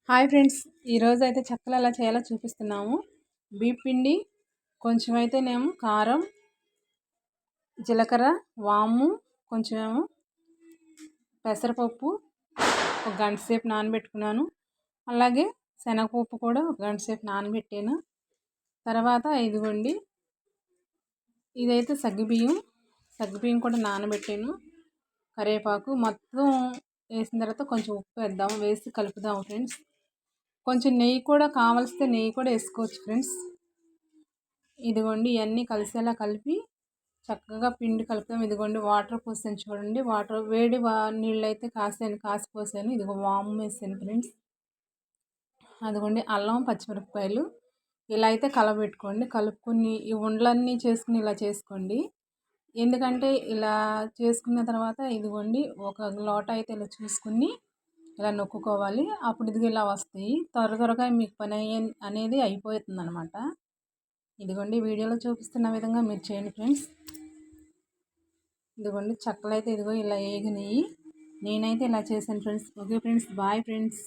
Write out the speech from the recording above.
Hi friends, ఈరోజైతే చెక్కలు ఎలా చేయాలో చూపిస్తున్నాము. బియ్యం పిండి కొంచెం అయితేనేమో కారం, జీలకర్ర, వాము, కొంచెమేమో పెసరపప్పు ఒక గంట సేపు నానబెట్టుకున్నాను. అలాగే శనగపప్పు కూడా ఒక గంట సేపు నానబెట్టాను. తర్వాత ఇదిగోండి, ఇదైతే సగ్గుబియ్యం కూడా నానబెట్టాను. కరివేపాకు మొత్తం వేసిన తర్వాత కొంచెం ఉప్పు వేసి కలుపుదాం ఫ్రెండ్స్. కొంచెం నెయ్యి కూడా కావలిస్తే నెయ్యి కూడా వేసుకోవచ్చు ఫ్రెండ్స్. ఇదిగోండి, ఇవన్నీ కలిసేలా కలిపి చక్కగా పిండి కలుపుతాం. ఇదిగోండి, వాటర్ పోసాను చూడండి. వాటర్ వేడి నీళ్ళు అయితే కాసి పోసాను. ఇదిగో వాము వేసాను ఫ్రెండ్స్. అదిగోండి, అల్లం, పచ్చిమిరపకాయలు ఇలా అయితే కలబెట్టుకోండి. కలుపుకొని ఈ ఉండలన్నీ చేసుకుని ఇలా చేసుకోండి. ఎందుకంటే ఇలా చేసుకున్న తర్వాత ఇదిగోండి, ఒక లోట అయితే ఇలా చూసుకుని ఇలా నొక్కుకోవాలి. అప్పుడు ఇదిగో ఇలా వస్తాయి. త్వరగా మీకు పని అనేది అయిపోతుంది అనమాట. ఇదిగోండి, వీడియోలో చూపిస్తున్న విధంగా మీరు చేయండి ఫ్రెండ్స్. ఇదిగోండి, చెక్కలు అయితే ఇదిగో ఇలా ఏగినాయి. నేనైతే ఇలా చేశాను friends. Okay friends, bye friends.